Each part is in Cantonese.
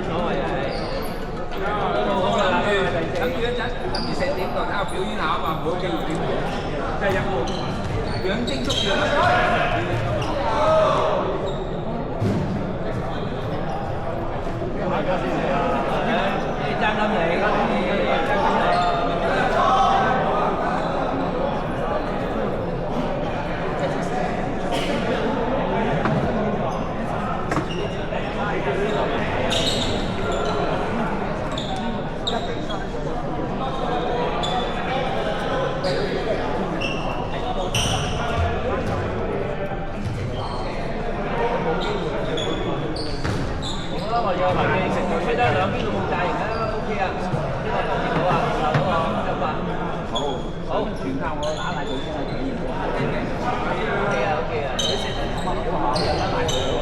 所謂係。等住一陣，等住4點度睇下表演下啊嘛，唔好機會點嘅，即係有冇養精蓄銳大家先嚟啊！你爭啱嚟。我要埋記食，吹得兩邊都冇炸型啦 ，OK 啊，呢個防止到啊，嗰個執法。好，全靠我打大佢先啦，體驗過。OK 啊，OK 啊，你食得好下，有得大佢喎。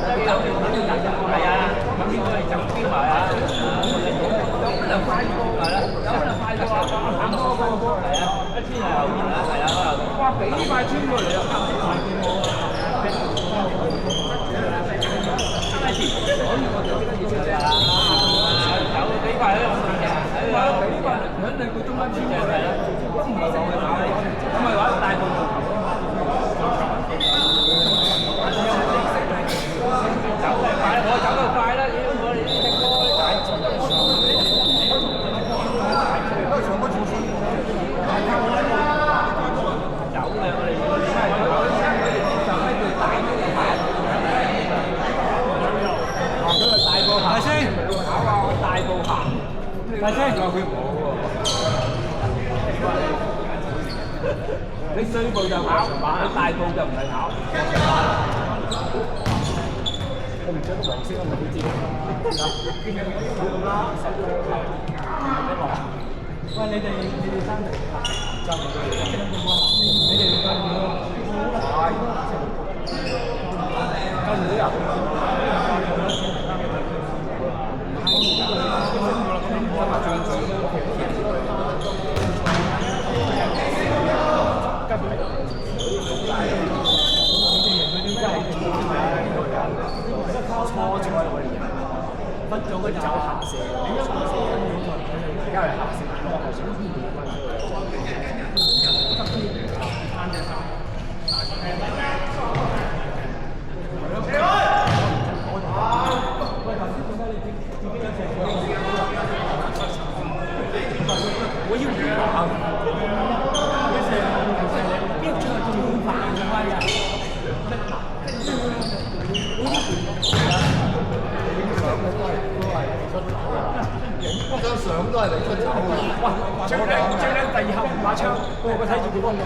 係啊，咁應該就標埋啊，有可能快過，係啦，有可能快過啊，行多個波，係啊，一穿係後面啦，係啊，哇，幾快穿過嚟啊！有幾塊喺度嘅，係啊，幾塊肯定佢中間穿嘅係啦，都唔係講佢打你，咁咪話大部分走得快，我走得快啦，屌我哋啲踢波啲大字都走嘅我哋。大聲！大步行，大聲！佢唔好喎，你碎步就跑，你大步就唔係跑。我唔想黃色，我唔知。喂，你哋三條就唔對，你哋唔跟住咯。跟住啊！分咗佢走下射，而家係下射，我係想我要玩，邊出去做飯嘅威啊！張相都係你出手哇！最靚第二下馬槍，我睇住佢幫你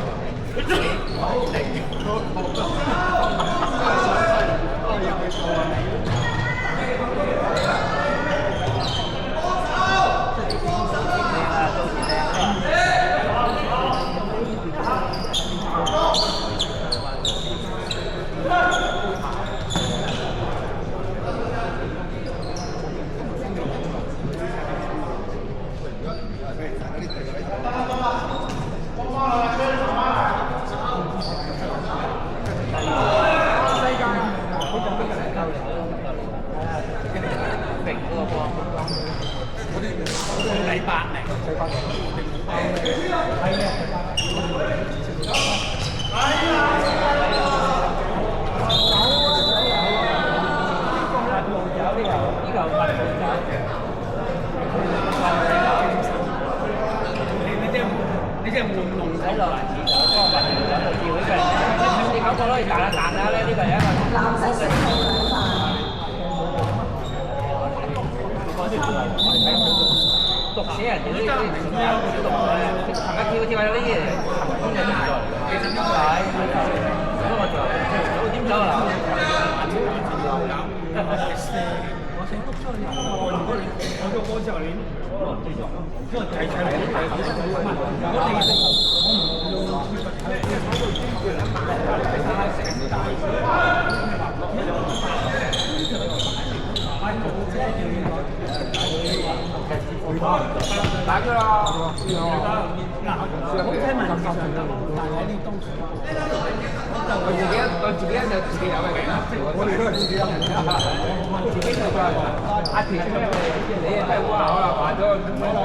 即係玩弄睇落嚟，嗰個運動就叫呢個，你搞過咯，你彈下彈下咧，呢個係一個藍色嘅。讀寫人哋呢啲讀嘅，行下跳跳下呢啲嘢，咁就其實點解？咁我就點走啊？我想篤出去，我做波之後你，因為睇出嚟，打佢啦！好聽聞就但係呢東西，佢自己對自己就自己有嘅，我哋都係自己有嘅，自己就阿田咩？你啊真係哇！我話咗唔係兩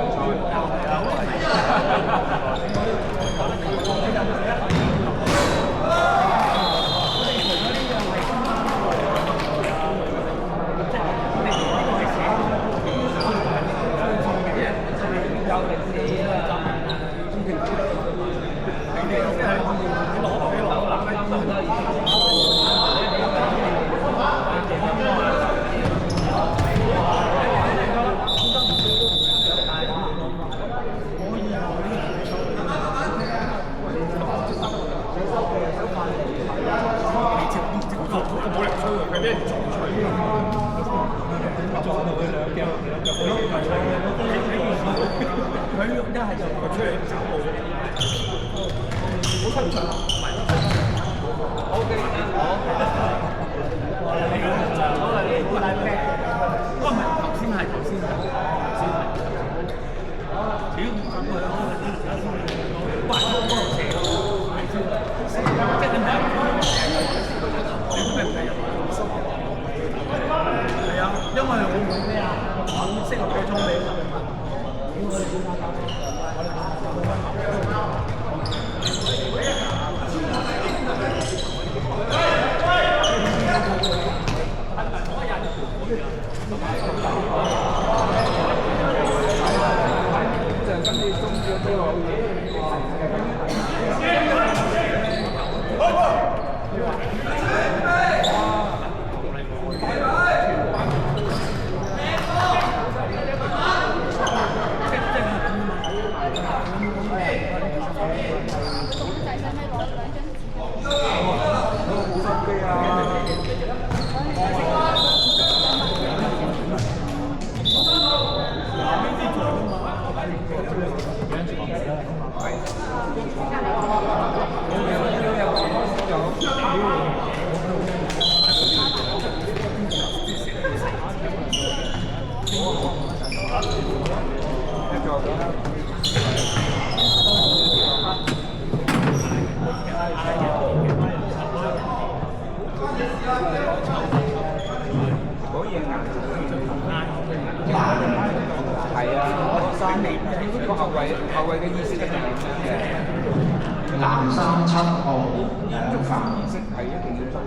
嘅意識一定係嘅。藍衫7號觸犯儀式係一定要做。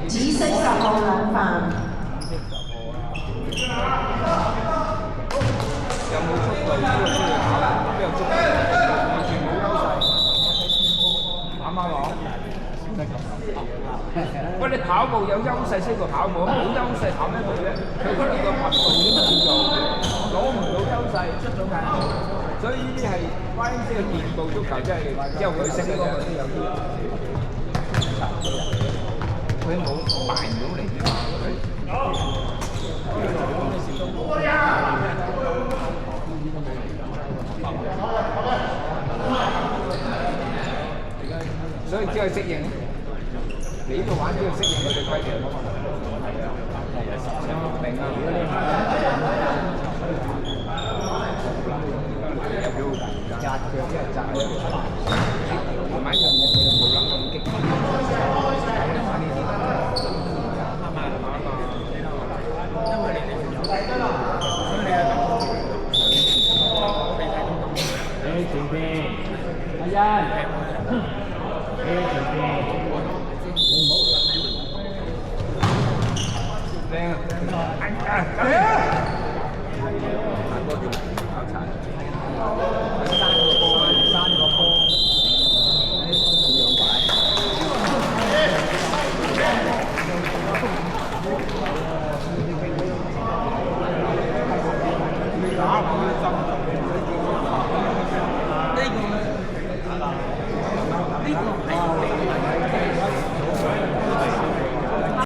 紫色10號兩飯。有冇速度？呢個先要考啦。邊有速度？完全冇優勢。啱啱講？喂，你跑步有優勢先過跑步，冇優勢跑咩步啫？佢嗰兩個跑步已經叫做攞唔到優勢，出咗界。所以呢啲係YMC嘅健步足球，即係之後佢升嗰個都有啲。佢冇敗唔到嚟啫嘛。所以只係適應，你呢度玩只係適應佢哋規定。明啊！扎腳即係扎腳，同埋一樣嘢佢就冇諗咁激。準備，阿欣，準備，靚啊！